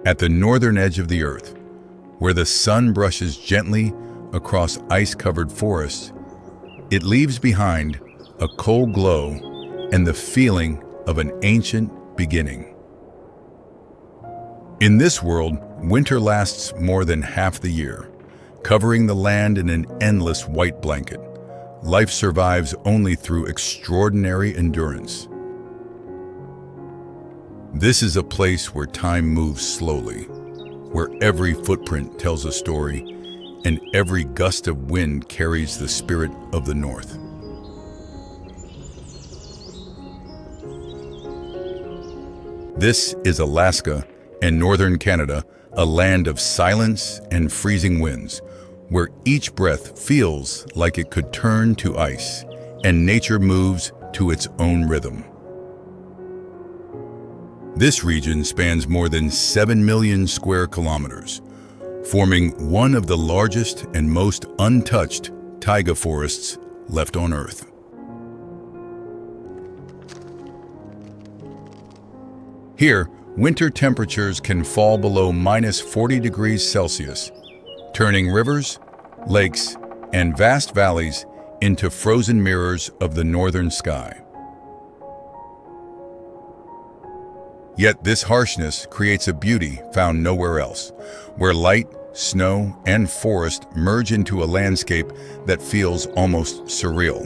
At the northern edge of the earth, where the sun brushes gently across ice-covered forests, it leaves behind a cold glow and the feeling of an ancient beginning. In this world, winter lasts more than half the year, covering the land in an endless white blanket. Life survives only through extraordinary endurance. This is a place where time moves slowly, where every footprint tells a story, and every gust of wind carries the spirit of the North. This is Alaska and northern Canada, a land of silence and freezing winds, where each breath feels like it could turn to ice, and nature moves to its own rhythm. This region spans more than 7 million square kilometers, forming one of the largest and most untouched taiga forests left on Earth. Here, winter temperatures can fall below -40 degrees Celsius, turning rivers, lakes, and vast valleys into frozen mirrors of the northern sky. Yet this harshness creates a beauty found nowhere else, where light, snow, and forest merge into a landscape that feels almost surreal.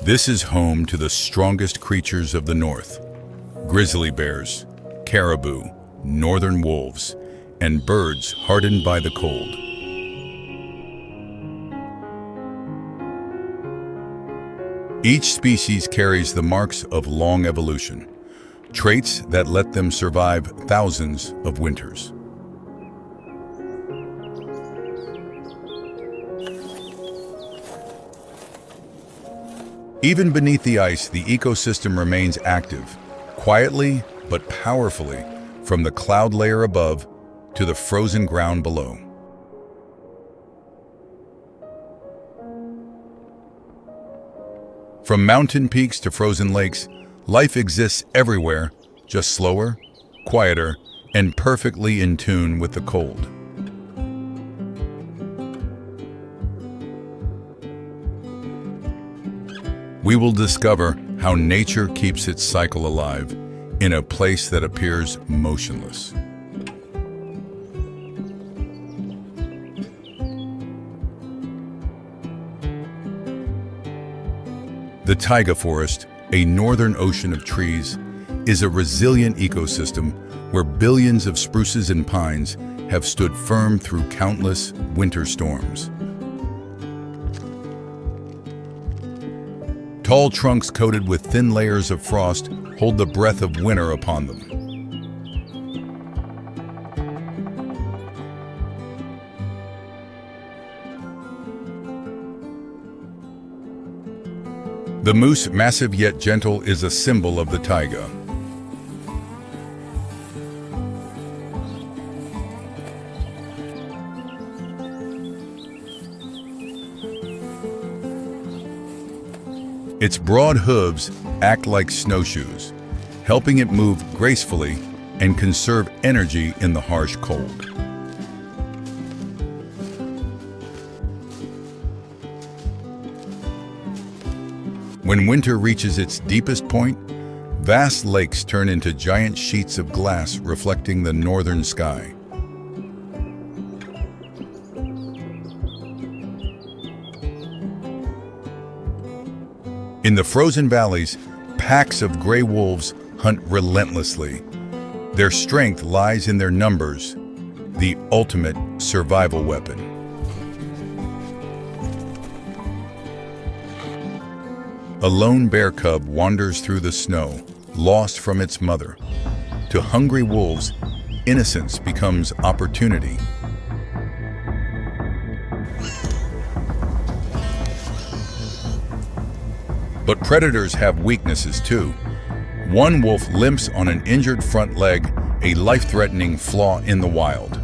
This is home to the strongest creatures of the North: grizzly bears, caribou, northern wolves, and birds hardened by the cold. Each species carries the marks of long evolution, traits that let them survive thousands of winters. Even beneath the ice, the ecosystem remains active, quietly but powerfully, from the cloud layer above to the frozen ground below. From mountain peaks to frozen lakes, life exists everywhere, just slower, quieter, and perfectly in tune with the cold. We will discover how nature keeps its cycle alive in a place that appears motionless. The taiga forest, a northern ocean of trees, is a resilient ecosystem where billions of spruces and pines have stood firm through countless winter storms. Tall trunks coated with thin layers of frost hold the breath of winter upon them. The moose, massive yet gentle, is a symbol of the taiga. Its broad hooves act like snowshoes, helping it move gracefully and conserve energy in the harsh cold. When winter reaches its deepest point, vast lakes turn into giant sheets of glass reflecting the northern sky. In the frozen valleys, packs of gray wolves hunt relentlessly. Their strength lies in their numbers, the ultimate survival weapon. A lone bear cub wanders through the snow, lost from its mother. To hungry wolves, innocence becomes opportunity. But predators have weaknesses too. One wolf limps on an injured front leg, a life-threatening flaw in the wild.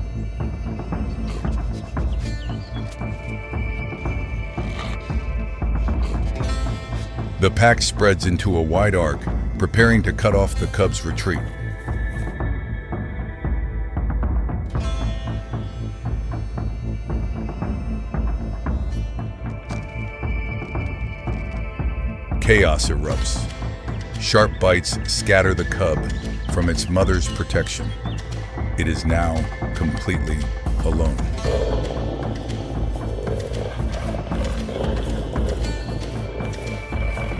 The pack spreads into a wide arc, preparing to cut off the cub's retreat. Chaos erupts. Sharp bites scatter the cub from its mother's protection. It is now completely alone.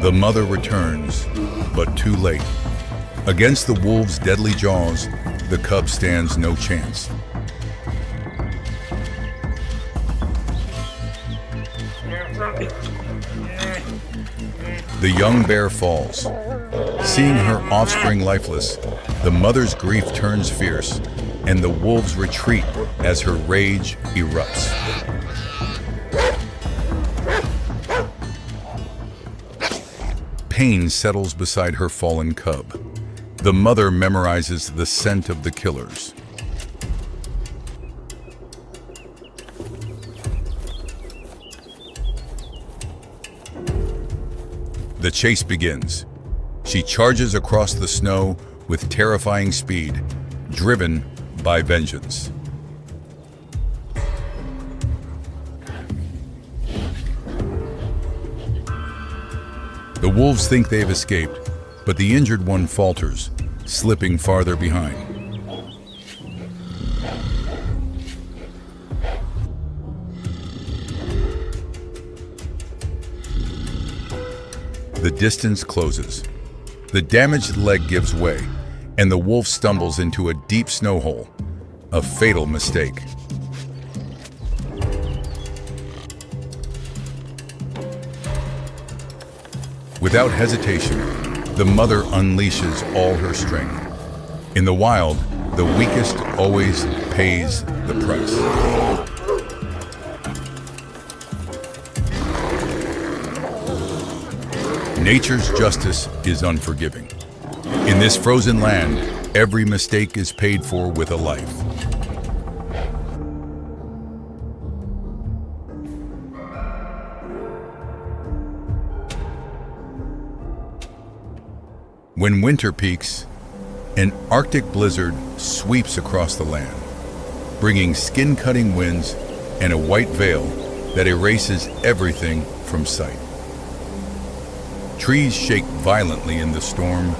The mother returns, but too late. Against the wolf's deadly jaws, the cub stands no chance. The young bear falls. Seeing her offspring lifeless, the mother's grief turns fierce, and the wolves retreat as her rage erupts. Pain settles beside her fallen cub. The mother memorizes the scent of the killers. The chase begins. She charges across the snow with terrifying speed, driven by vengeance. The wolves think they've escaped, but the injured one falters, slipping farther behind. The distance closes. The damaged leg gives way, and the wolf stumbles into a deep snow hole, a fatal mistake. Without hesitation, the mother unleashes all her strength. In the wild, the weakest always pays the price. Nature's justice is unforgiving. In this frozen land, every mistake is paid for with a life. When winter peaks, an Arctic blizzard sweeps across the land, bringing skin-cutting winds and a white veil that erases everything from sight. Trees shake violently in the storm,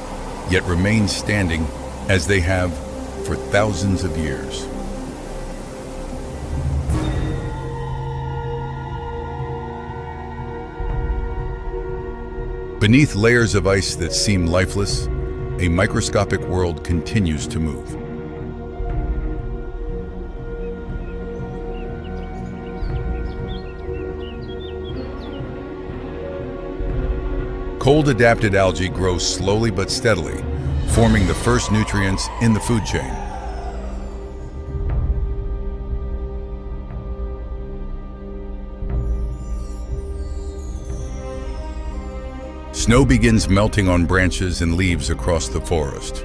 yet remain standing as they have for thousands of years. Beneath layers of ice that seem lifeless, a microscopic world continues to move. Cold-adapted algae grow slowly but steadily, forming the first nutrients in the food chain. Snow begins melting on branches and leaves across the forest.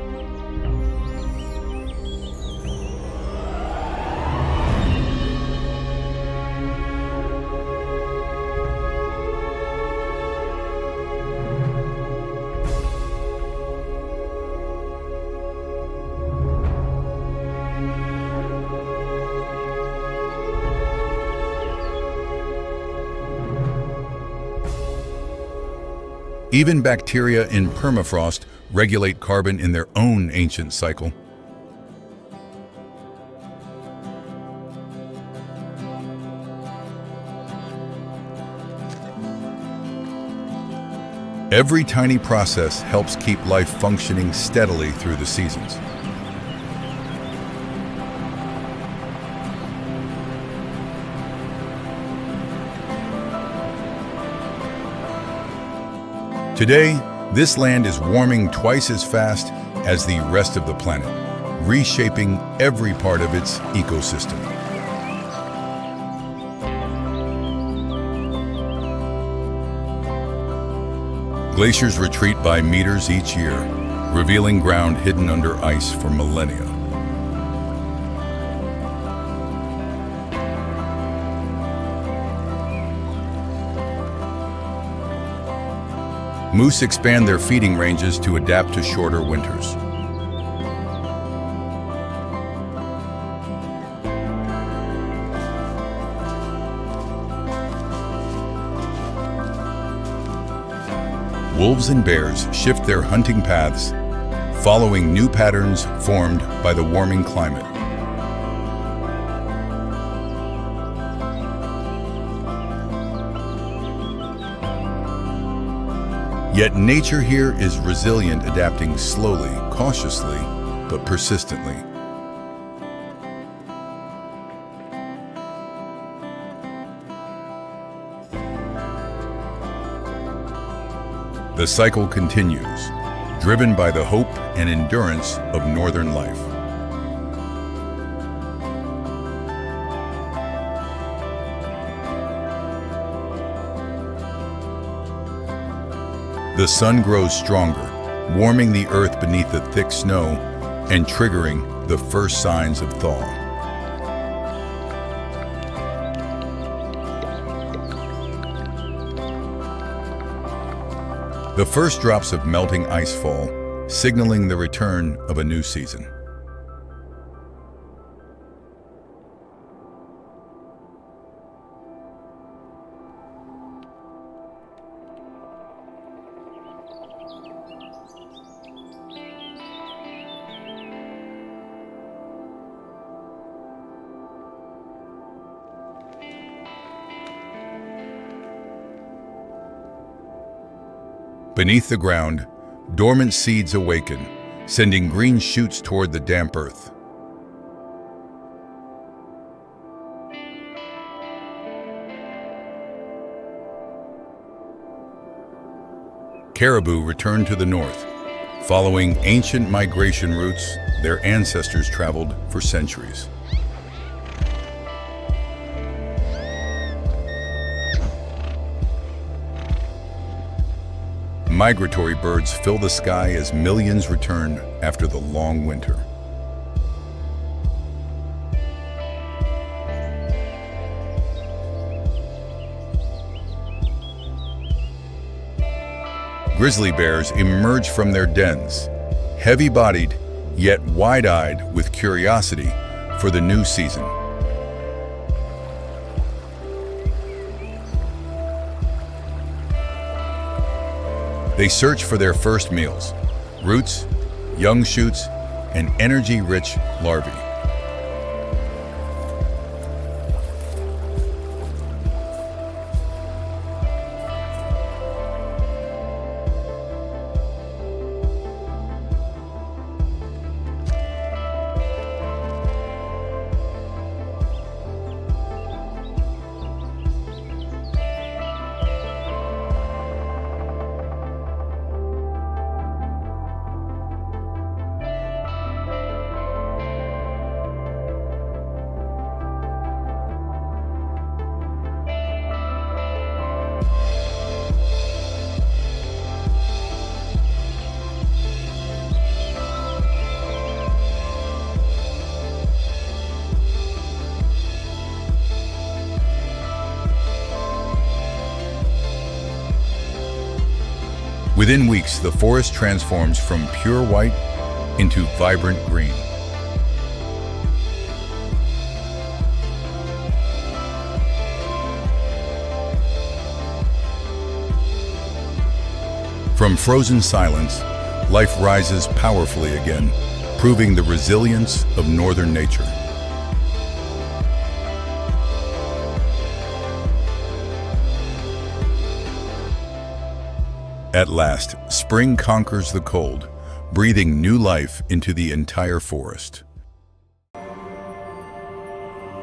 Even bacteria in permafrost regulate carbon in their own ancient cycle. Every tiny process helps keep life functioning steadily through the seasons. Today, this land is warming twice as fast as the rest of the planet, reshaping every part of its ecosystem. Glaciers retreat by meters each year, revealing ground hidden under ice for millennia. Moose expand their feeding ranges to adapt to shorter winters. Wolves and bears shift their hunting paths, following new patterns formed by the warming climate. Yet nature here is resilient, adapting slowly, cautiously, but persistently. The cycle continues, driven by the hope and endurance of northern life. The sun grows stronger, warming the earth beneath the thick snow and triggering the first signs of thaw. The first drops of melting ice fall, signaling the return of a new season. Beneath the ground, dormant seeds awaken, sending green shoots toward the damp earth. Caribou return to the north, following ancient migration routes their ancestors traveled for centuries. Migratory birds fill the sky as millions return after the long winter. Grizzly bears emerge from their dens, heavy-bodied yet wide-eyed with curiosity for the new season. They search for their first meals, roots, young shoots, and energy-rich larvae. Within weeks, the forest transforms from pure white into vibrant green. From frozen silence, life rises powerfully again, proving the resilience of northern nature. At last, spring conquers the cold, breathing new life into the entire forest.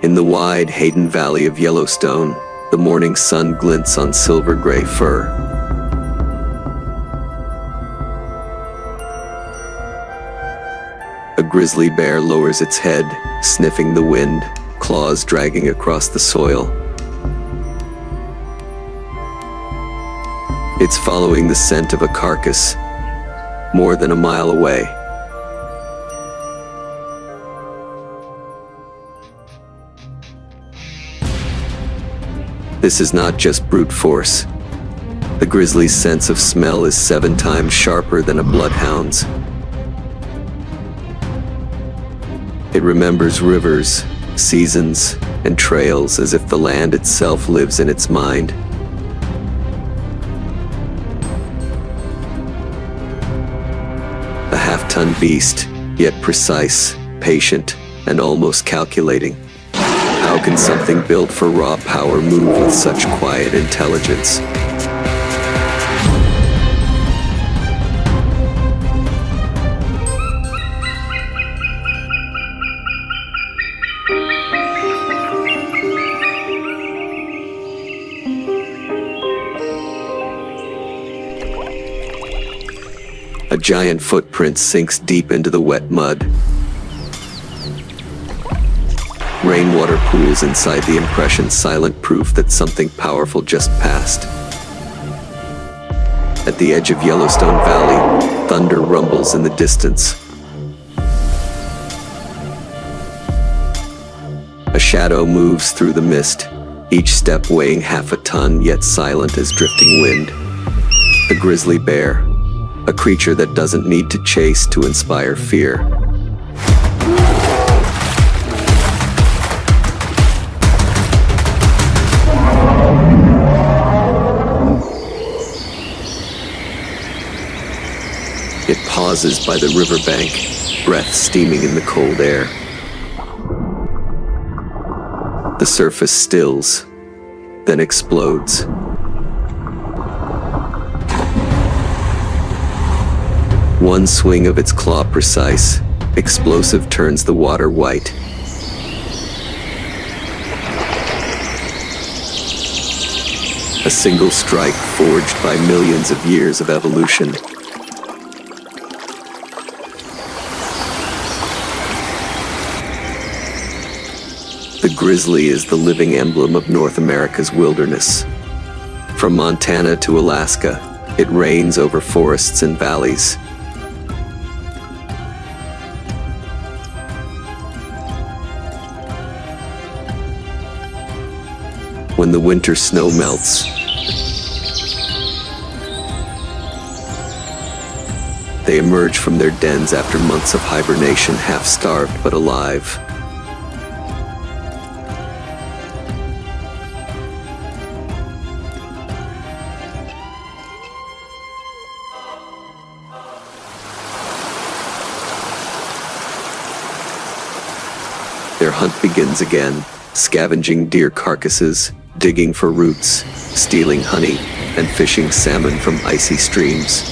In the wide Hayden Valley of Yellowstone, the morning sun glints on silver-gray fur. A grizzly bear lowers its head, sniffing the wind, claws dragging across the soil. It's following the scent of a carcass, more than a mile away. This is not just brute force. The grizzly's sense of smell is 7 times sharper than a bloodhound's. It remembers rivers, seasons, and trails as if the land itself lives in its mind. A half-ton beast, yet precise, patient, and almost calculating. How can something built for raw power move with such quiet intelligence? A giant footprint sinks deep into the wet mud. Rainwater pools inside the impression, silent proof that something powerful just passed. At the edge of Yellowstone Valley, thunder rumbles in the distance. A shadow moves through the mist, each step weighing half a ton, yet silent as drifting wind. The grizzly bear, a creature that doesn't need to chase to inspire fear. It pauses by the riverbank, breath steaming in the cold air. The surface stills, then explodes. One swing of its claw precise, explosive, turns the water white. A single strike forged by millions of years of evolution. The grizzly is the living emblem of North America's wilderness. From Montana to Alaska, it reigns over forests and valleys. When the winter snow melts, they emerge from their dens after months of hibernation, half-starved but alive. Their hunt begins again, scavenging deer carcasses, digging for roots, stealing honey, and fishing salmon from icy streams.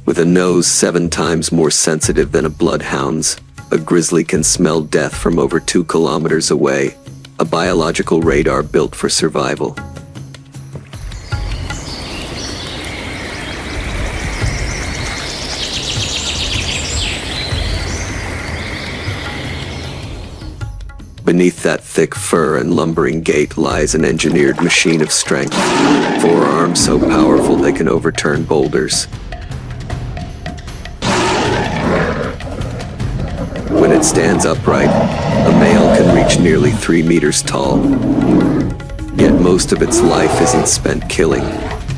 With a nose 7 times more sensitive than a bloodhound's, a grizzly can smell death from over 2 kilometers away, a biological radar built for survival. Beneath that thick fur and lumbering gait lies an engineered machine of strength, 4 arms so powerful they can overturn boulders. When it stands upright, a male can reach nearly 3 meters tall. Yet most of its life isn't spent killing.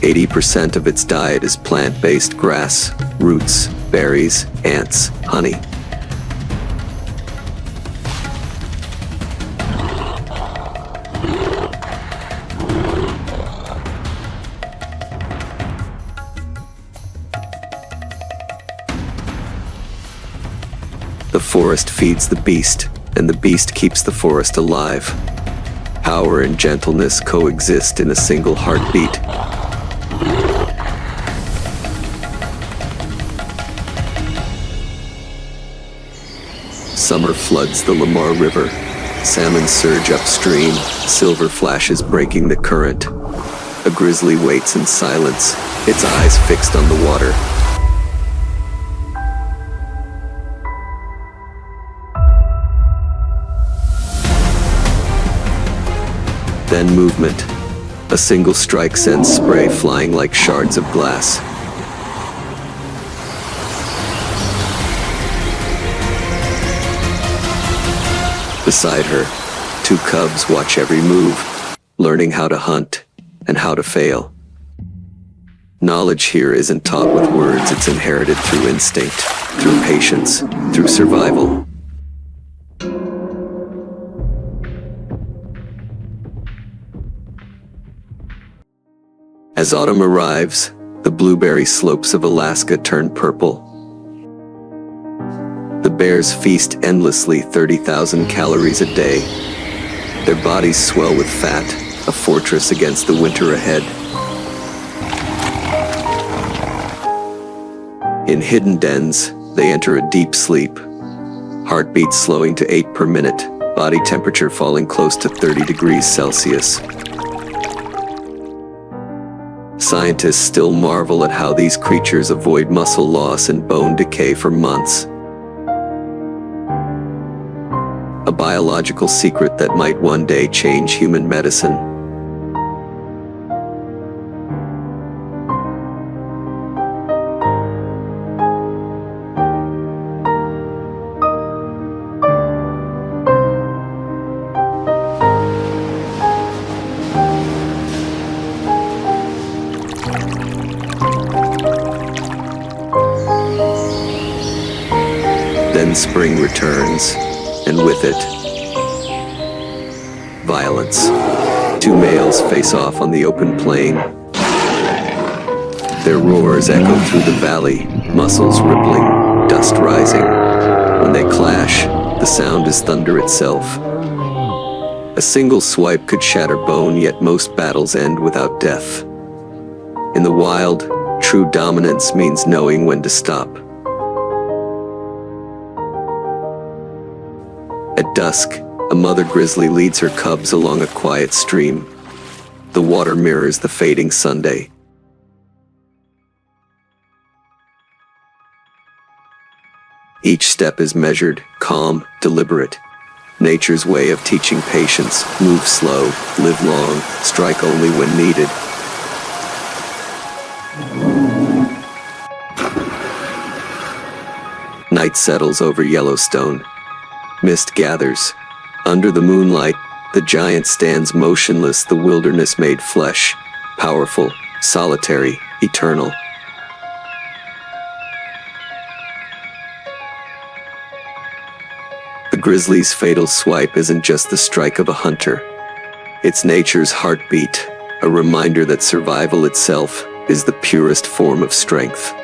80% of its diet is plant-based: grass, roots, berries, ants, honey. The forest feeds the beast, and the beast keeps the forest alive. Power and gentleness coexist in a single heartbeat. Summer floods the Lamar River. Salmon surge upstream, silver flashes breaking the current. A grizzly waits in silence, its eyes fixed on the water. Then movement. A single strike sends spray flying like shards of glass. Beside her, two cubs watch every move, learning how to hunt and how to fail. Knowledge here isn't taught with words, it's inherited through instinct, through patience, through survival. As autumn arrives, the blueberry slopes of Alaska turn purple. The bears feast endlessly, 30,000 calories a day. Their bodies swell with fat, a fortress against the winter ahead. In hidden dens, they enter a deep sleep. Heartbeat slowing to 8 per minute, body temperature falling close to 30 degrees Celsius. Scientists still marvel at how these creatures avoid muscle loss and bone decay for months. A biological secret that might one day change human medicine. Then spring returns, and with it, violence. Two males face off on the open plain. Their roars echo through the valley, muscles rippling, dust rising. When they clash, the sound is thunder itself. A single swipe could shatter bone, yet most battles end without death. In the wild, true dominance means knowing when to stop. At dusk, a mother grizzly leads her cubs along a quiet stream. The water mirrors the fading Sunday. Each step is measured, calm, deliberate. Nature's way of teaching patience: move slow, live long, strike only when needed. Night settles over Yellowstone. Mist gathers. Under the moonlight, the giant stands motionless, the wilderness made flesh, powerful, solitary, eternal. The grizzly's fatal swipe isn't just the strike of a hunter. It's nature's heartbeat, a reminder that survival itself is the purest form of strength.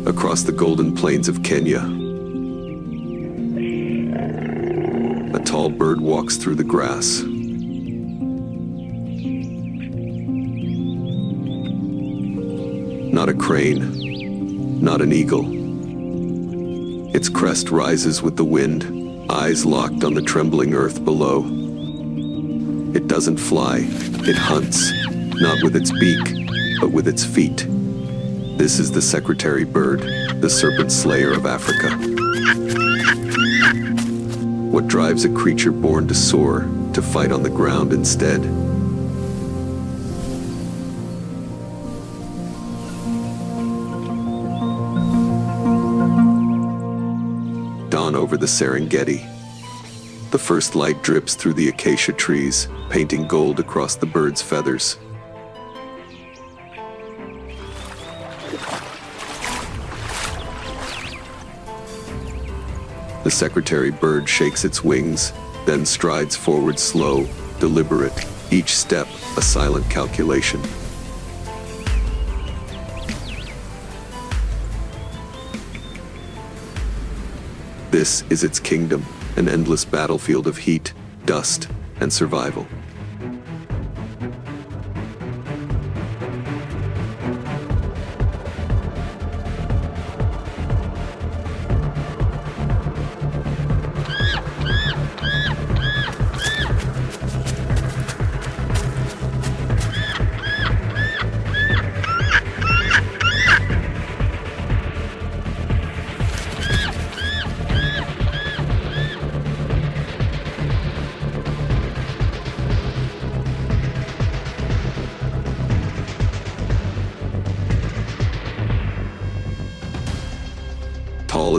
Across the golden plains of Kenya, a tall bird walks through the grass. Not a crane, not an eagle. Its crest rises with the wind, eyes locked on the trembling earth below. It doesn't fly, it hunts, not with its beak, but with its feet. This is the secretary bird, the serpent slayer of Africa. What drives a creature born to soar, to fight on the ground instead? Dawn over the Serengeti. The first light drips through the acacia trees, painting gold across the bird's feathers. The secretary bird shakes its wings, then strides forward slow, deliberate, each step a silent calculation. This is its kingdom, an endless battlefield of heat, dust, and survival.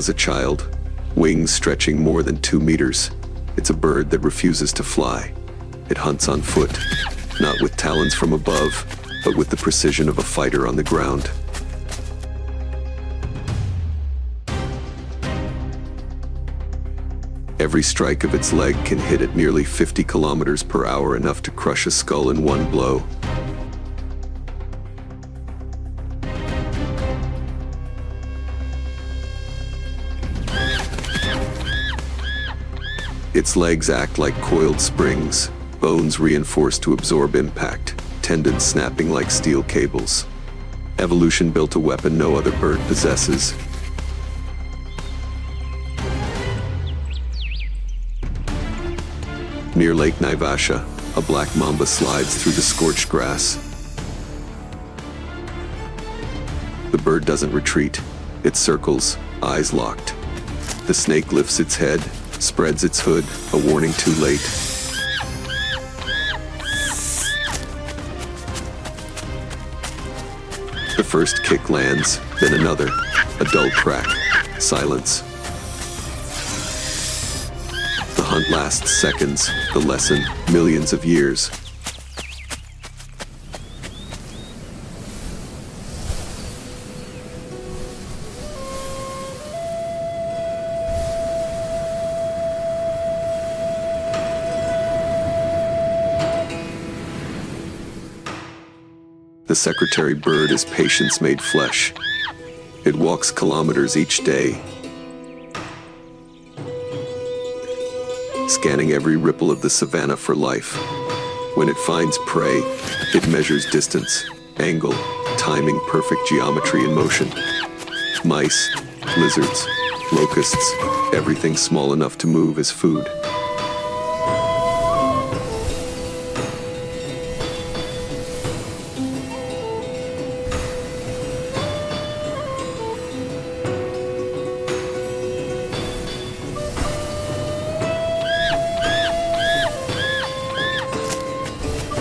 as a child, wings stretching more than 2 meters. It's a bird that refuses to fly. It hunts on foot, not with talons from above, but with the precision of a fighter on the ground. Every strike of its leg can hit at nearly 50 kilometers per hour, enough to crush a skull in one blow. Its legs act like coiled springs, bones reinforced to absorb impact, tendons snapping like steel cables. Evolution built a weapon no other bird possesses. Near Lake Naivasha, a black mamba slides through the scorched grass. The bird doesn't retreat. It circles, eyes locked. The snake lifts its head, spreads its hood, a warning too late. The first kick lands, then another. A dull crack. Silence. The hunt lasts seconds, the lesson, millions of years. The secretary bird is patience made flesh. It walks kilometers each day, scanning every ripple of the savannah for life. When it finds prey, it measures distance, angle, timing, perfect geometry in motion. Mice, lizards, locusts, everything small enough to move is food.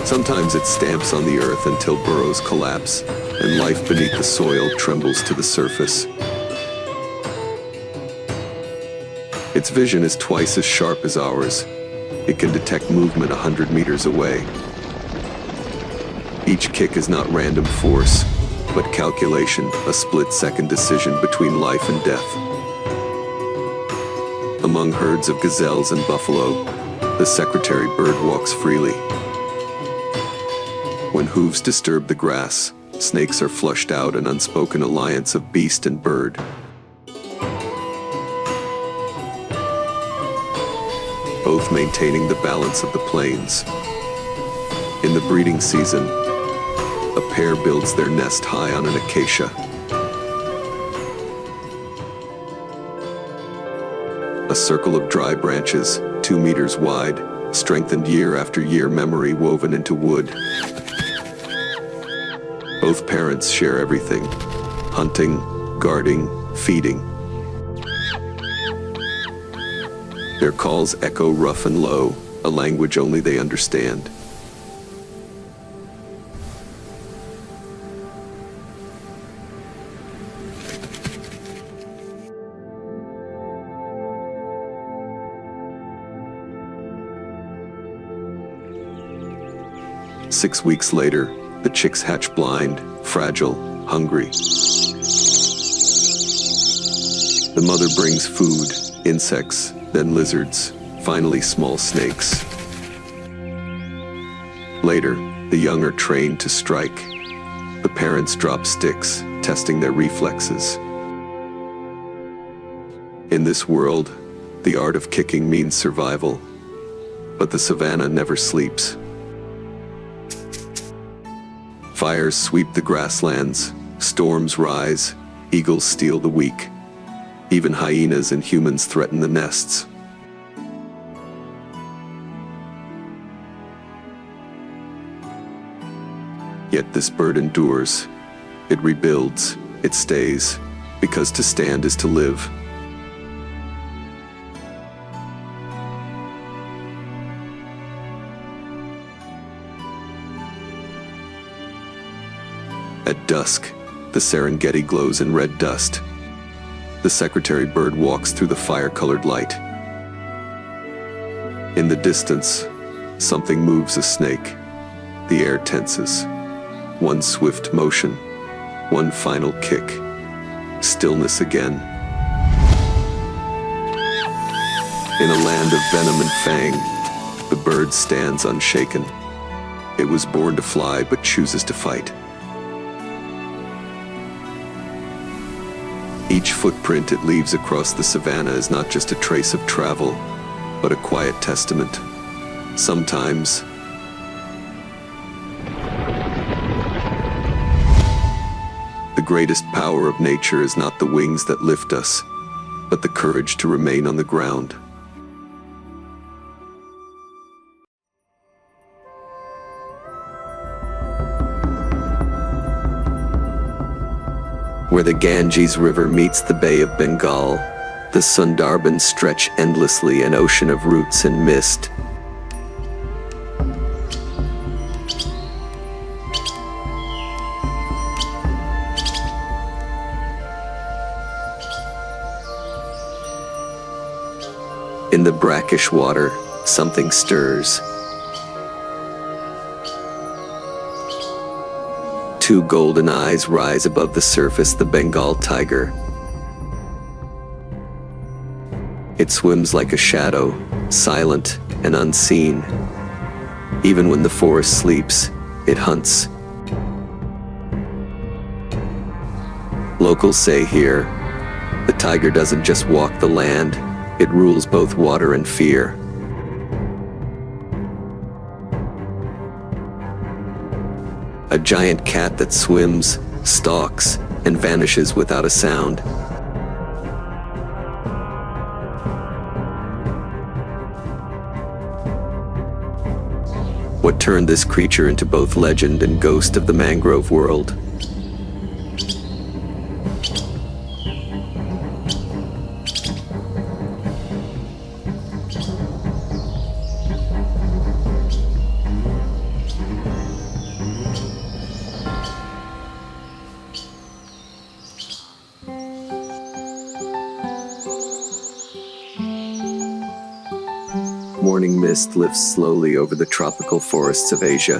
Sometimes it stamps on the earth until burrows collapse, and life beneath the soil trembles to the surface. Its vision is twice as sharp as ours. It can detect movement 100 meters away. Each kick is not random force, but calculation, a split-second decision between life and death. Among herds of gazelles and buffalo, the secretary bird walks freely. When hooves disturb the grass, snakes are flushed out, an unspoken alliance of beast and bird. Both maintaining the balance of the plains. In the breeding season, a pair builds their nest high on an acacia. A circle of dry branches, 2 meters wide, strengthened year after year, memory woven into wood. Both parents share everything: hunting, guarding, feeding. Their calls echo rough and low, a language only they understand. Six weeks later, the chicks hatch blind, fragile, hungry. The mother brings food, insects, then lizards, finally small snakes. Later, the young are trained to strike. The parents drop sticks, testing their reflexes. In this world, the art of kicking means survival, but the savannah never sleeps. Fires sweep the grasslands, storms rise, eagles steal the weak. Even hyenas and humans threaten the nests. Yet this bird endures. It rebuilds, it stays, because to stand is to live. At dusk, the Serengeti glows in red dust. The secretary bird walks through the fire-colored light. In the distance, something moves a snake. The air tenses. One swift motion, one final kick. Stillness again. In a land of venom and fang, the bird stands unshaken. It was born to fly, but chooses to fight. Each footprint it leaves across the savannah is not just a trace of travel, but a quiet testament. Sometimes, the greatest power of nature is not the wings that lift us, but the courage to remain on the ground. Where the Ganges River meets the Bay of Bengal, the Sundarbans stretch endlessly, an ocean of roots and mist. In the brackish water, something stirs. Two golden eyes rise above the surface, the Bengal tiger. It swims like a shadow, silent and unseen. Even when the forest sleeps, it hunts. Locals say here, the tiger doesn't just walk the land, it rules both water and fear. A giant cat that swims, stalks, and vanishes without a sound. What turned this creature into both legend and ghost of the mangrove world? Morning mist lifts slowly over the tropical forests of Asia.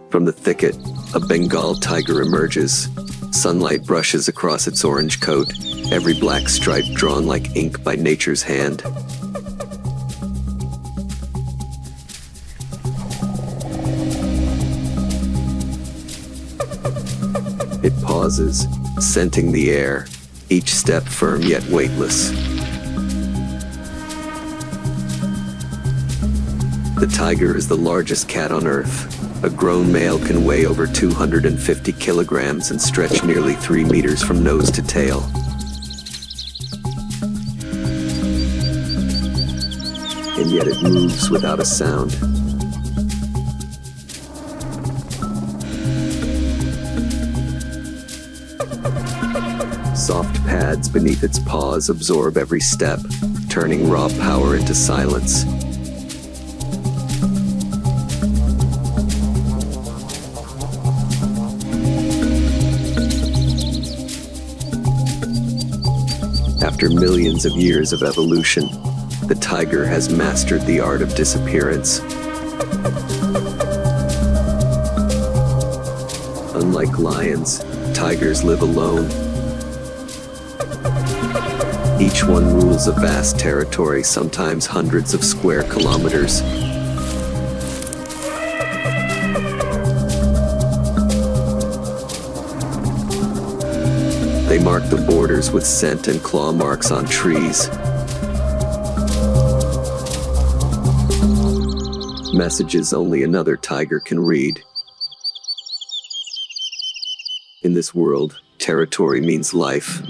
From the thicket, a Bengal tiger emerges. Sunlight brushes across its orange coat, every black stripe drawn like ink by nature's hand. It pauses, scenting the air, each step firm yet weightless. The tiger is the largest cat on Earth. A grown male can weigh over 250 kilograms and stretch nearly 3 meters from nose to tail. And yet it moves without a sound. Soft pads beneath its paws absorb every step, turning raw power into silence. After millions of years of evolution, the tiger has mastered the art of disappearance. Unlike lions, tigers live alone. Each one rules a vast territory, sometimes hundreds of square kilometers. They mark the borders with scent and claw marks on trees. Messages only another tiger can read. In this world, territory means life.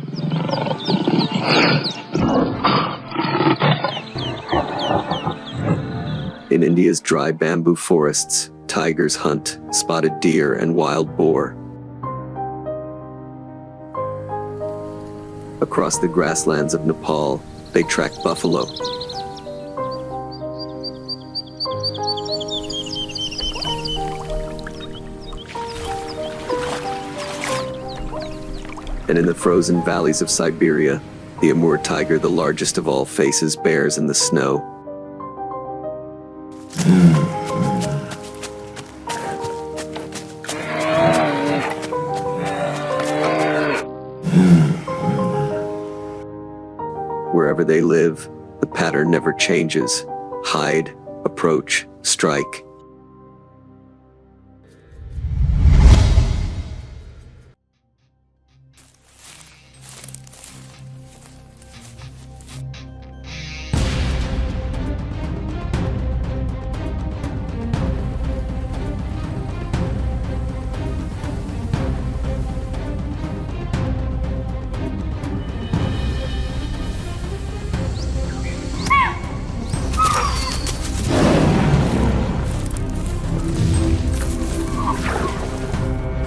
In India's dry bamboo forests, tigers hunt spotted deer and wild boar. Across the grasslands of Nepal, they track buffalo. And in the frozen valleys of Siberia, the Amur tiger, the largest of all, faces bears in the snow. Wherever they live, the pattern never changes. Hide, approach, strike.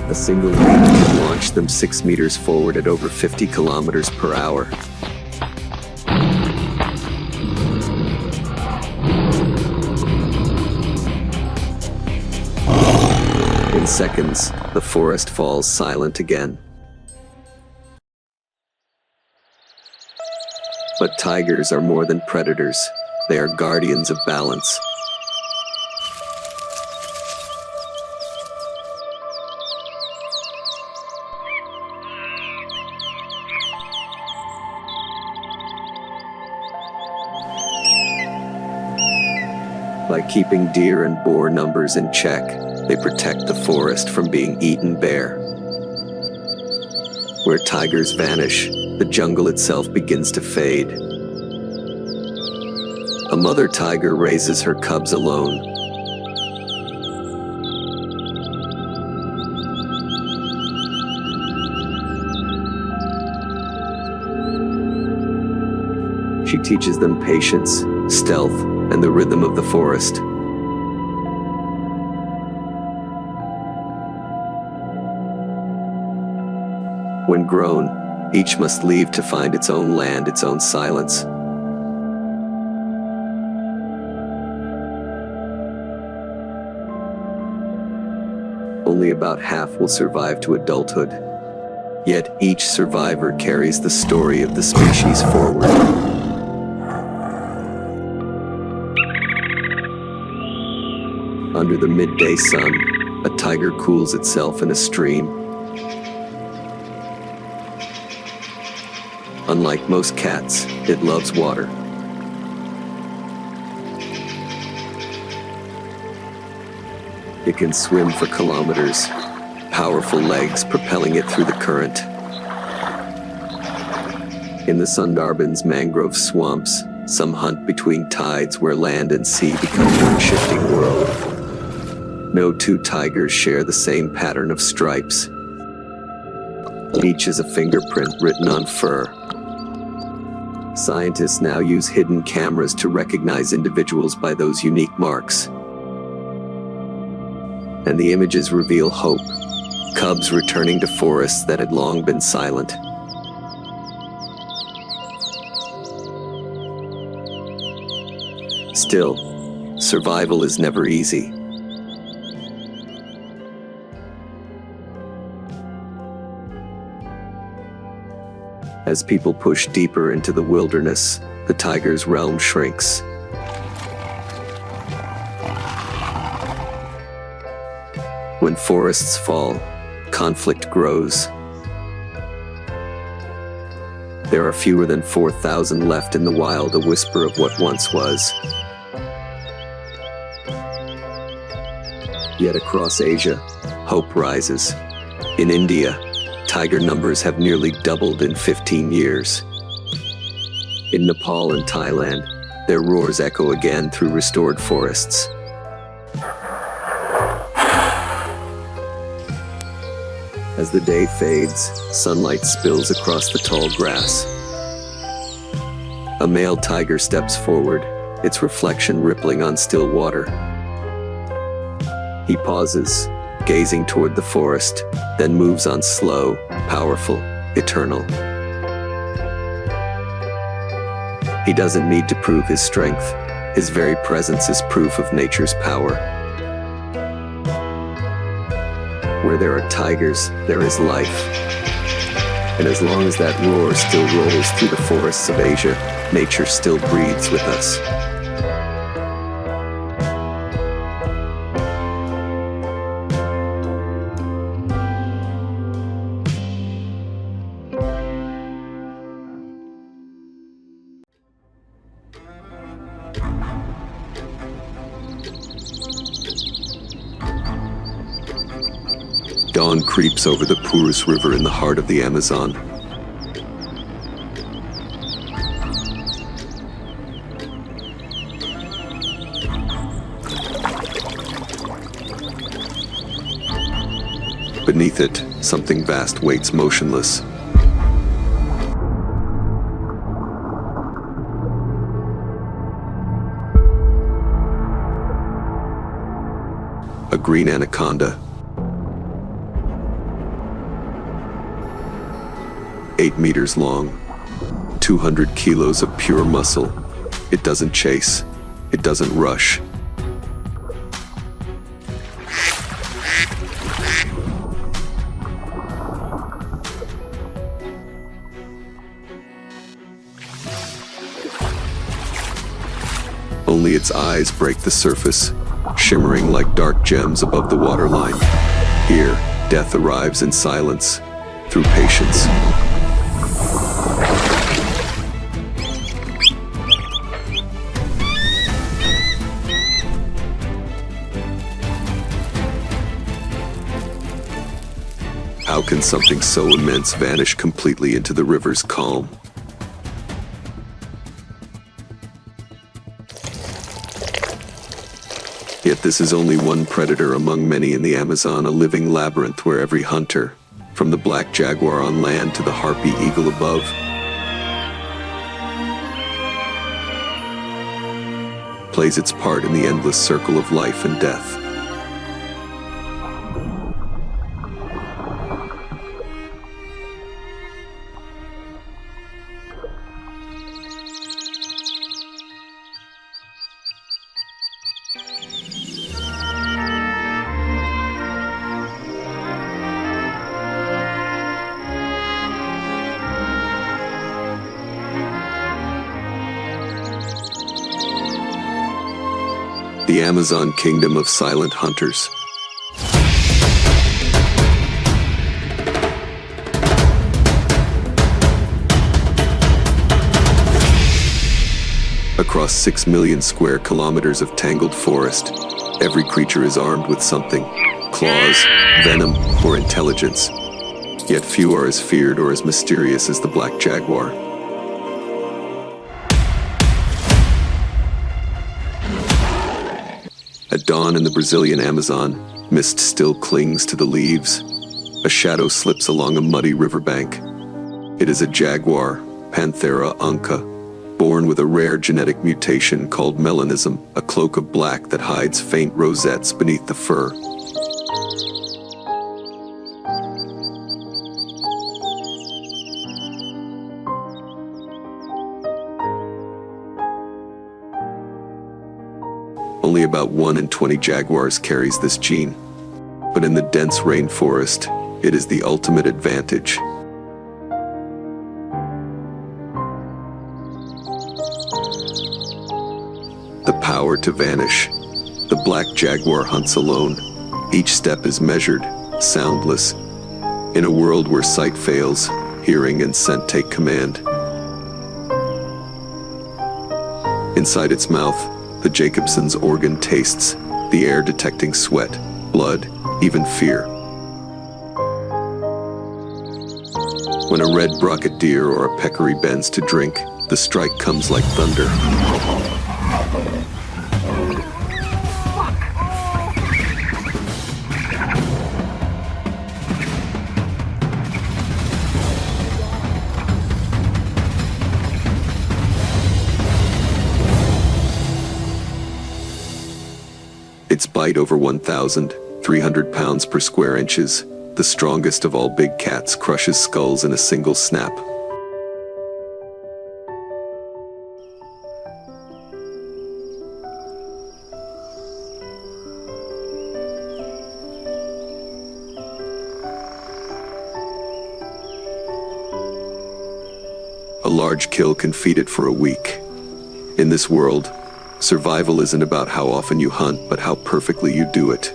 A single leap can launch them 6 meters forward at over 50 kilometers per hour. In seconds, the forest falls silent again. But tigers are more than predators. They are guardians of balance. By keeping deer and boar numbers in check, they protect the forest from being eaten bare. Where tigers vanish, the jungle itself begins to fade. A mother tiger raises her cubs alone. She teaches them patience, stealth, and the rhythm of the forest. When grown, each must leave to find its own land, its own silence. Only about half will survive to adulthood. Yet each survivor carries the story of the species forward. Under the midday sun, a tiger cools itself in a stream. Unlike most cats, it loves water. It can swim for kilometers, powerful legs propelling it through the current. In the Sundarbans mangrove swamps, some hunt between tides where land and sea become one shifting world. No two tigers share the same pattern of stripes. Each is a fingerprint written on fur. Scientists now use hidden cameras to recognize individuals by those unique marks. And the images reveal hope. Cubs returning to forests that had long been silent. Still, survival is never easy. As people push deeper into the wilderness, the tiger's realm shrinks. When forests fall, conflict grows. There are fewer than 4,000 left in the wild, a whisper of what once was. Yet across Asia, hope rises. In India, tiger numbers have nearly doubled in 15 years. In Nepal and Thailand, their roars echo again through restored forests. As the day fades, sunlight spills across the tall grass. A male tiger steps forward, its reflection rippling on still water. He pauses, gazing toward the forest, then moves on, slow, powerful, eternal. He doesn't need to prove his strength. His very presence is proof of nature's power. Where there are tigers, there is life. And as long as that roar still rolls through the forests of Asia, nature still breathes with us. Dawn creeps over the Purus River in the heart of the Amazon. Beneath it, something vast waits motionless. A green anaconda. 8 meters long, 200 kilos of pure muscle. It doesn't chase, it doesn't rush. Only its eyes break the surface, shimmering like dark gems above the waterline. Here, death arrives in silence, through patience. How can something so immense vanish completely into the river's calm? Yet this is only one predator among many in the Amazon, a living labyrinth where every hunter, from the black jaguar on land to the harpy eagle above, plays its part in the endless circle of life and death. The Amazon kingdom of silent hunters. Across 6 million square kilometers of tangled forest, every creature is armed with something: claws, venom, or intelligence. Yet few are as feared or as mysterious as the black jaguar. At dawn in the Brazilian Amazon, mist still clings to the leaves. A shadow slips along a muddy riverbank. It is a jaguar, Panthera onca, born with a rare genetic mutation called melanism, a cloak of black that hides faint rosettes beneath the fur. Only about 1 in 20 jaguars carries this gene. But in the dense rainforest, it is the ultimate advantage. The power to vanish. The black jaguar hunts alone. Each step is measured, soundless. In a world where sight fails, hearing and scent take command. Inside its mouth, the Jacobson's organ tastes, the air detecting sweat, blood, even fear. When a red brocket deer or a peccary bends to drink, the strike comes like thunder. Its bite over 1,300 pounds per square inches, the strongest of all big cats, crushes skulls in a single snap. large kill can feed it for a week. In this world, survival isn't about how often you hunt, but how perfectly you do it.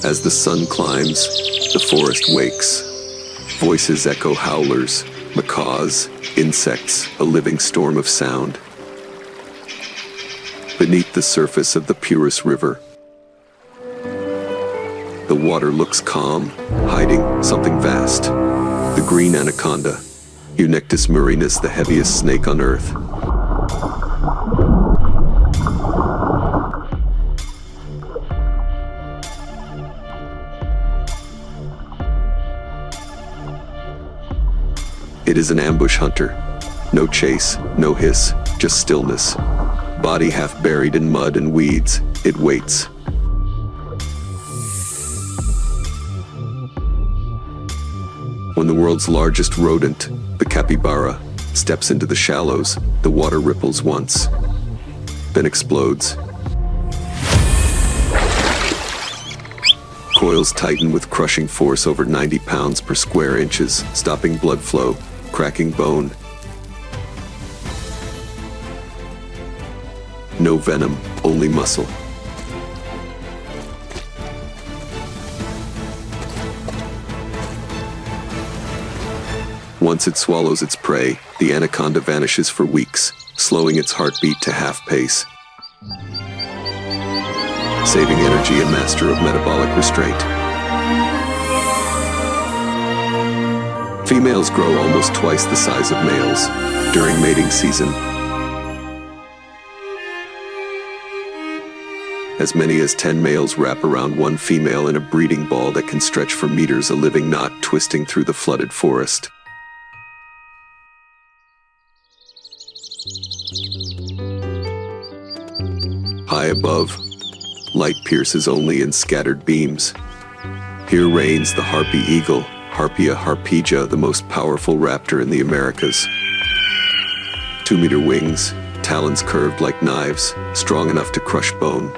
As the sun climbs, the forest wakes. Voices echo howlers, macaws, insects, a living storm of sound. Beneath the surface of the purest river, the water looks calm, hiding something vast. The green anaconda, Eunyctus murinus, the heaviest snake on earth. It is an ambush hunter. No chase, no hiss, just stillness. Body half buried in mud and weeds, it waits. When the world's largest rodent, the capybara, steps into the shallows, the water ripples once, then explodes. Coils tighten with crushing force over 90 pounds per square inches, stopping blood flow, cracking bone. No venom, only muscle. Once it swallows its prey, the anaconda vanishes for weeks, slowing its heartbeat to half pace. Saving energy, a master of metabolic restraint. Females grow almost twice the size of males during mating season. As many as 10 males wrap around one female in a breeding ball that can stretch for meters, a living knot twisting through the flooded forest. High above, light pierces only in scattered beams. Here reigns the harpy eagle, Harpia harpygia, the most powerful raptor in the Americas. 2-meter wings, talons curved like knives, strong enough to crush bone.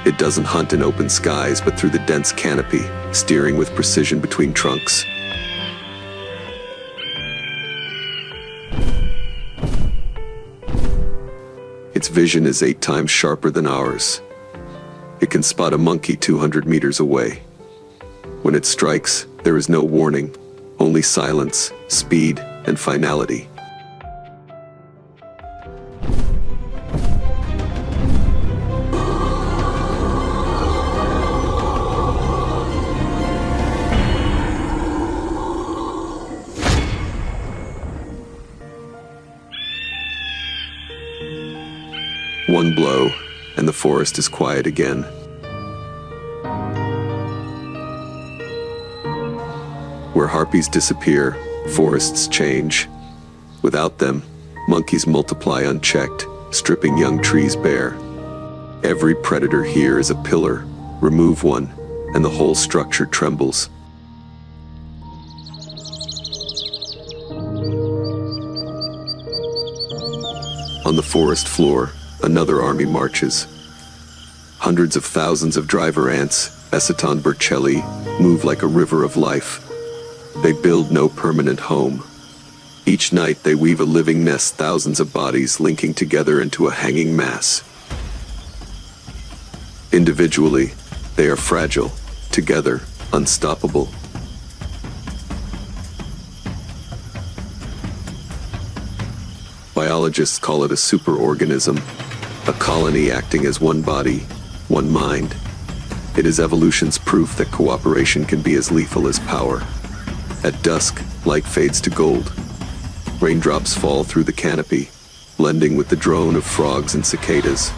It doesn't hunt in open skies, but through the dense canopy, steering with precision between trunks. Its vision is 8 times sharper than ours. It can spot a monkey 200 meters away. When it strikes, there is no warning, only silence, speed, and finality. One blow, and the forest is quiet again. Where harpies disappear, forests change. Without them, monkeys multiply unchecked, stripping young trees bare. Every predator here is a pillar. Remove one, and the whole structure trembles. On the forest floor, another army marches. Hundreds of thousands of driver ants, Eceton burchelli, move like a river of life. They build no permanent home. Each night they weave a living nest, thousands of bodies linking together into a hanging mass. Individually, they are fragile. Together, unstoppable. Biologists call it a superorganism, a colony acting as one body, one mind. It is evolution's proof that cooperation can be as lethal as power. At dusk, light fades to gold. Raindrops fall through the canopy, blending with the drone of frogs and cicadas.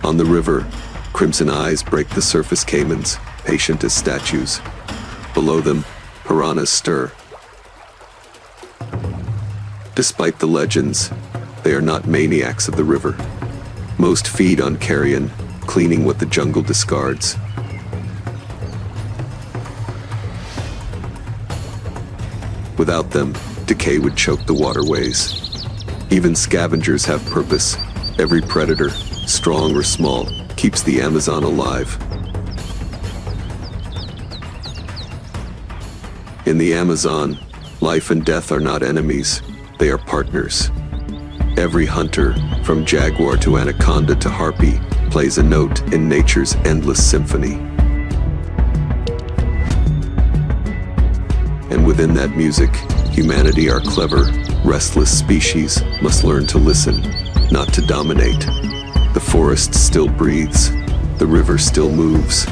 On the river, crimson eyes break the surface caimans, patient as statues. Below them, piranhas stir. Despite the legends, they are not maniacs of the river. Most feed on carrion, cleaning what the jungle discards. Without them, decay would choke the waterways. Even scavengers have purpose. Every predator, strong or small, keeps the Amazon alive. In the Amazon, life and death are not enemies, they are partners. Every hunter, from jaguar to anaconda to harpy, plays a note in nature's endless symphony. And within that music, humanity, our clever, restless species, must learn to listen, not to dominate. The forest still breathes, the river still moves,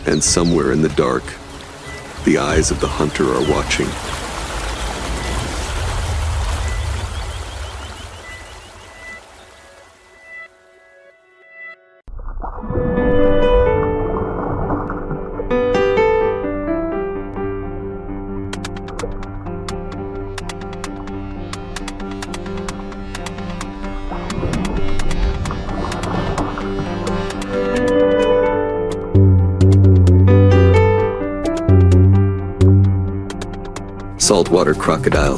and somewhere in the dark, the eyes of the hunter are watching. Saltwater crocodile.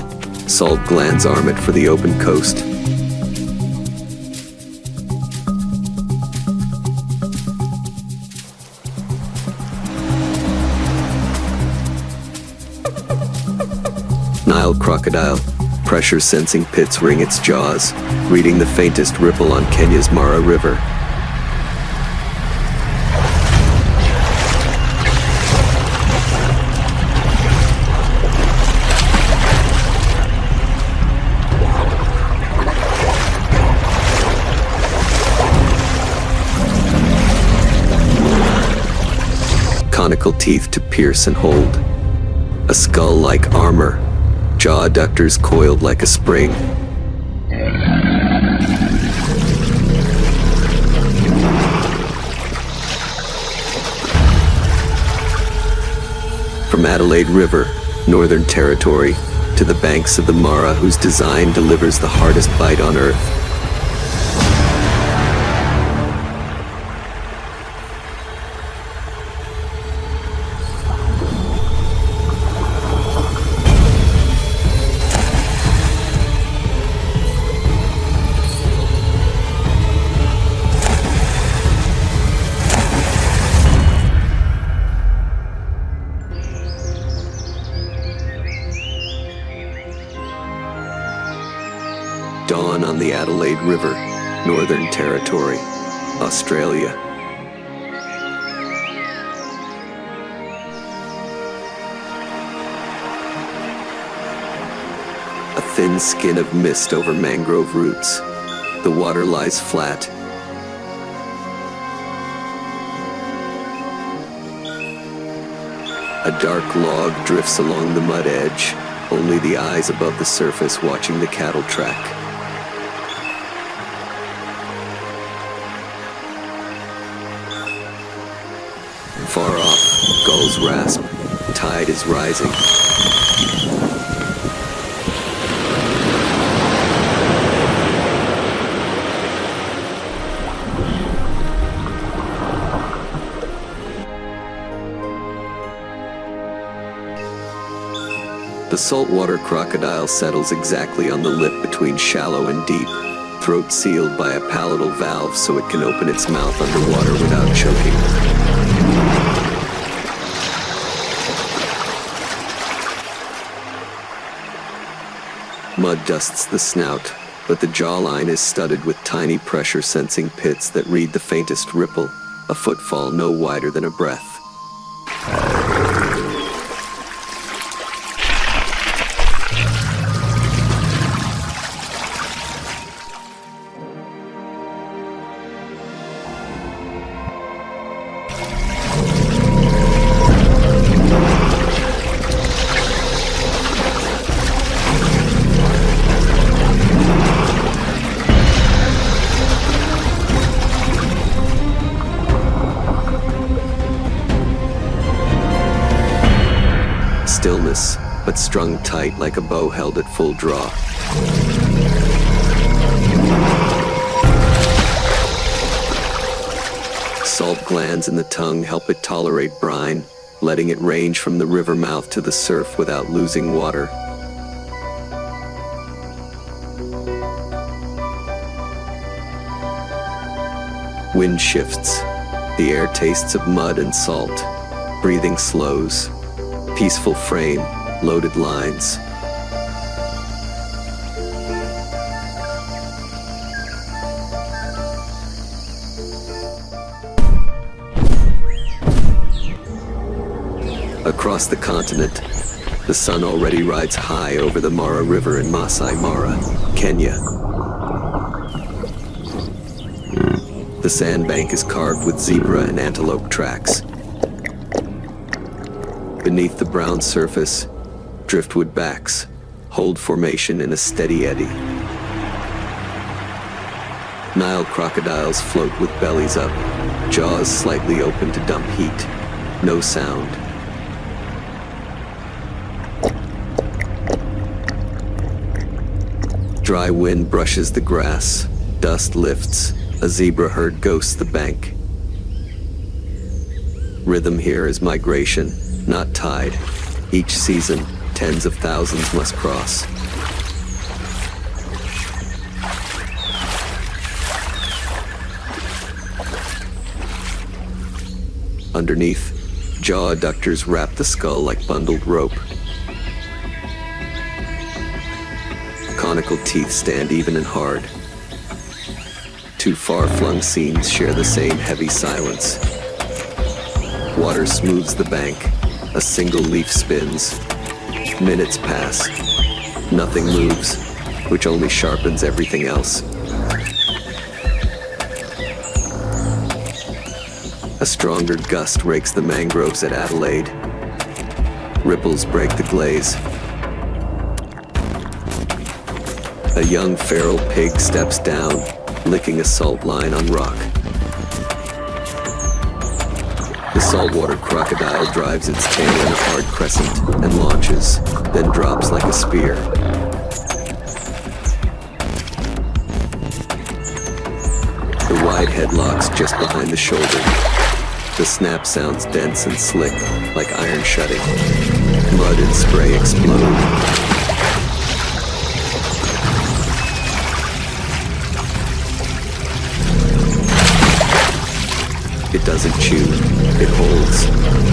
Salt glands arm it for the open coast. Nile crocodile. Pressure-sensing pits ring its jaws, reading the faintest ripple on Kenya's Mara River. Conical teeth to pierce and hold. A skull like armor, jaw adductors coiled like a spring. From Adelaide River, Northern Territory, to the banks of the Mara, whose design delivers the hardest bite on Earth. Dawn on the Adelaide River, Northern Territory, Australia. A thin skin of mist over mangrove roots. The water lies flat. A dark log drifts along the mud edge, only the eyes above the surface watching the cattle track. Far off, gulls rasp. Tide is rising. The saltwater crocodile settles exactly on the lip between shallow and deep, throat sealed by a palatal valve so it can open its mouth underwater without choking. Mud dusts the snout, but the jawline is studded with tiny pressure-sensing pits that read the faintest ripple, a footfall no wider than a breath. stillness, but strung tight like a bow held at full draw. Salt glands in the tongue help it tolerate brine, letting it range from the river mouth to the surf without losing water. Wind shifts. The air tastes of mud and salt. Breathing slows. Peaceful frame, loaded lines. Across the continent, the sun already rides high over the Mara River in Masai Mara, Kenya. The sandbank is carved with zebra and antelope tracks. Beneath the brown surface, driftwood backs hold formation in a steady eddy. Nile crocodiles float with bellies up, jaws slightly open to dump heat. No sound. Dry wind brushes the grass, dust lifts, a zebra herd ghosts the bank. Rhythm here is migration, not tide. Each season, tens of thousands must cross. Underneath, jaw adductors wrap the skull like bundled rope. Conical teeth stand even and hard. Two far-flung scenes share the same heavy silence. Water smooths the bank. A single leaf spins. Minutes pass. Nothing moves, which only sharpens everything else. A stronger gust rakes the mangroves at Adelaide. Ripples break the glaze. A young feral pig steps down, licking a salt line on rock. The saltwater crocodile drives its tail in a hard crescent and launches, then drops like a spear. The wide head locks just behind the shoulder. The snap sounds dense and slick, like iron shutting. Mud and spray explode. It doesn't chew, it holds,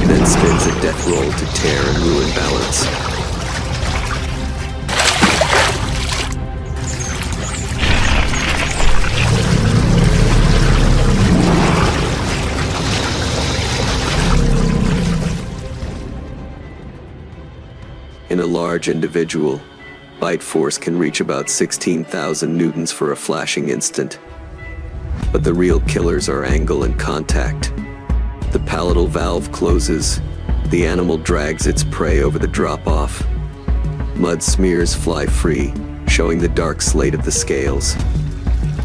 then spins a death roll to tear and ruin balance. In a large individual, bite force can reach about 16,000 newtons for a flashing instant. But the real killers are angle and contact. The palatal valve closes. The animal drags its prey over the drop-off. Mud smears fly free, showing the dark slate of the scales.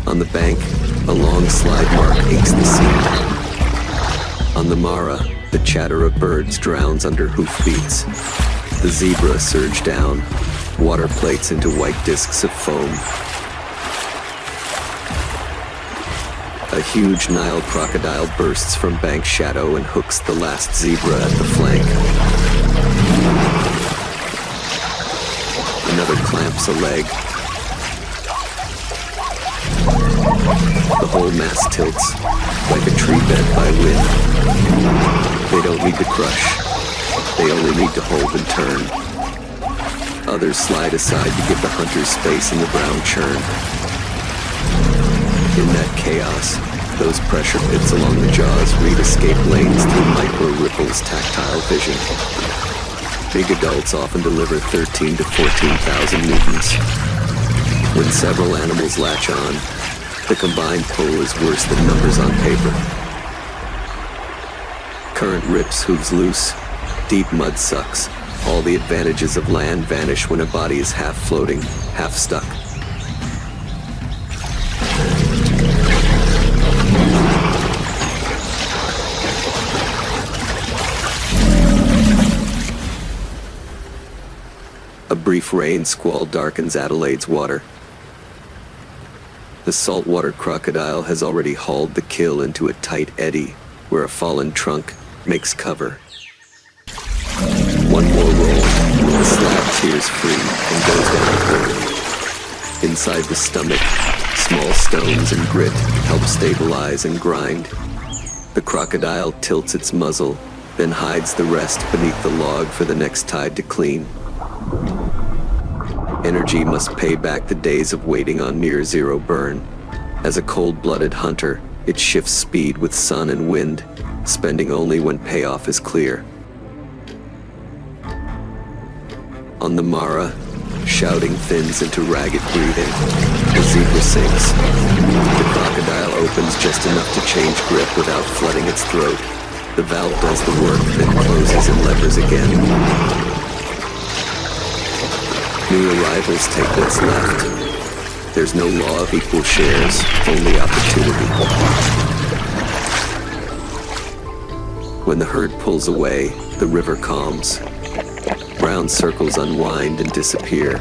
On the bank, a long slide mark inks the scene. On the Mara, the chatter of birds drowns under hoofbeats. The zebra surge down, water plates into white discs of foam. A huge Nile crocodile bursts from bank shadow and hooks the last zebra at the flank. Another clamps a leg. The whole mass tilts, like a tree bent by wind. They don't need to crush. They only need to hold and turn. Others slide aside to give the hunters space in the brown churn. In that chaos, those pressure pits along the jaws read escape lanes through micro ripples tactile vision. Big adults often deliver 13 to 14,000 newtons. When several animals latch on, the combined pull is worse than numbers on paper. Current rips hooves loose, deep mud sucks. All the advantages of land vanish when a body is half floating, half stuck. A brief rain squall darkens Adelaide's water. The saltwater crocodile has already hauled the kill into a tight eddy where a fallen trunk makes cover. One more roll, the slab tears free and goes down cold. Inside the stomach, small stones and grit help stabilize and grind. The crocodile tilts its muzzle, then hides the rest beneath the log for the next tide to clean. Energy must pay back the days of waiting on near-zero burn. As a cold-blooded hunter, it shifts speed with sun and wind, spending only when payoff is clear. On the Mara, shouting thins into ragged breathing. The zebra sinks. The crocodile opens just enough to change grip without flooding its throat. The valve does the work, then closes and levers again. New arrivals take what's left. There's no law of equal shares, only opportunity. When the herd pulls away, the river calms. Brown circles unwind and disappear.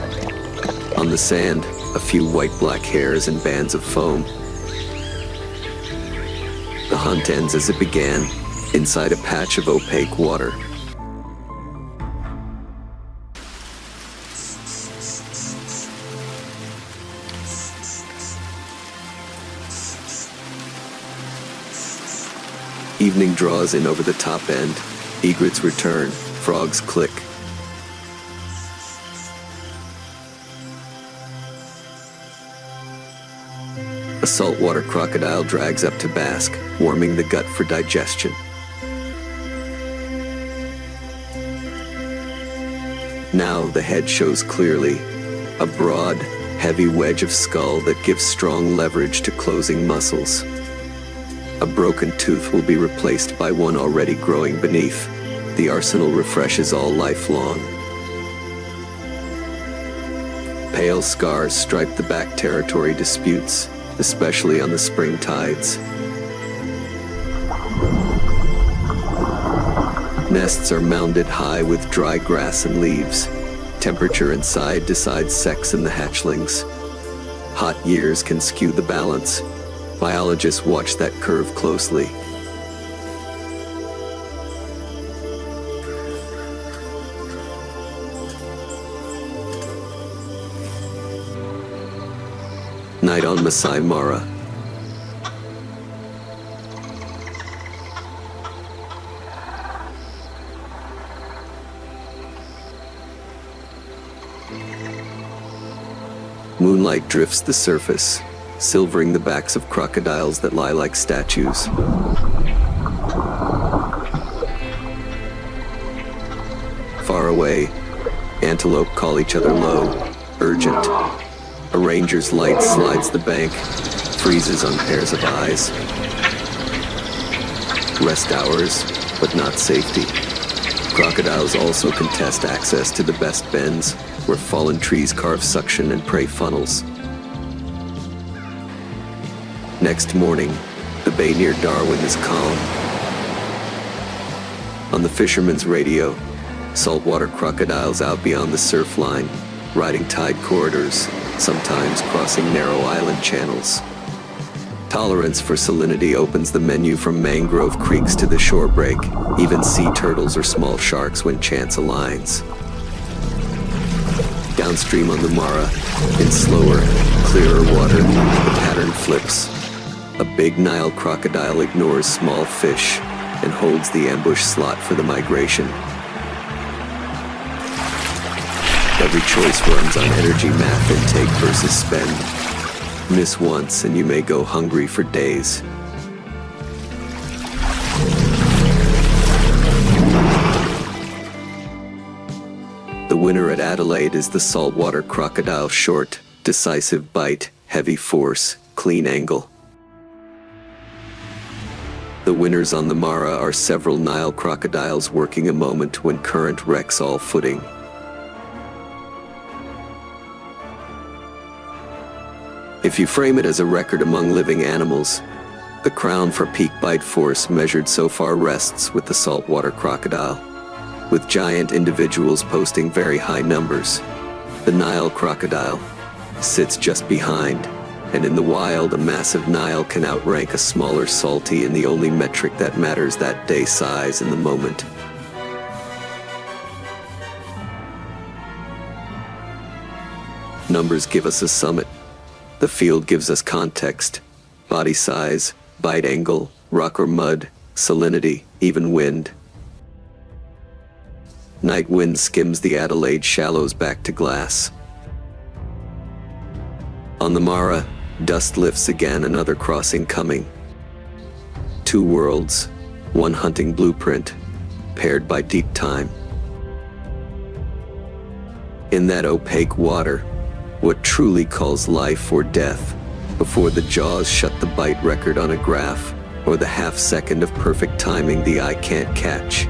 On the sand, a few white-black hairs and bands of foam. The hunt ends as it began, inside a patch of opaque water. Evening draws in over the top end. Egrets return. Frogs click. A saltwater crocodile drags up to bask, warming the gut for digestion. Now the head shows clearly, a broad, heavy wedge of skull that gives strong leverage to closing muscles. A broken tooth will be replaced by one already growing beneath. The arsenal refreshes all life long. Pale scars stripe the back territory disputes, especially on the spring tides. Nests are mounded high with dry grass and leaves. Temperature inside decides sex in the hatchlings. Hot years can skew the balance. Biologists watch that curve closely. Night on Masai Mara. Moonlight drifts the surface, silvering the backs of crocodiles that lie like statues. Far away, antelope call each other low, urgent. A ranger's light slides the bank, freezes on pairs of eyes. Rest hours, but not safety. Crocodiles also contest access to the best bends, where fallen trees carve suction and prey funnels. Next morning, the bay near Darwin is calm. On the fisherman's radio, saltwater crocodiles out beyond the surf line, riding tide corridors, sometimes crossing narrow island channels. Tolerance for salinity opens the menu from mangrove creeks to the shore break, even sea turtles or small sharks when chance aligns. Downstream on the Mara, in slower, clearer water, the pattern flips. A big Nile crocodile ignores small fish and holds the ambush slot for the migration. Every choice runs on energy math intake versus spend. Miss once and you may go hungry for days. The winner at Adelaide is the saltwater crocodile. Short, decisive bite, heavy force, clean angle. The winners on the Mara are several Nile crocodiles working a moment when current wrecks all footing. If you frame it as a record among living animals, the crown for peak bite force measured so far rests with the saltwater crocodile, with giant individuals posting very high numbers. The Nile crocodile sits just behind, and in the wild, a massive Nile can outrank a smaller salty in the only metric that matters that day: size in the moment. Numbers give us a summit. The field gives us context. Body size, bite angle, rock or mud, salinity, even wind. Night wind skims the Adelaide shallows back to glass. On the Mara, dust lifts again, another crossing coming. Two worlds, one hunting blueprint, paired by deep time. In that opaque water, what truly calls life or death, before the jaws shut the bite record on a graph, or the half second of perfect timing the eye can't catch.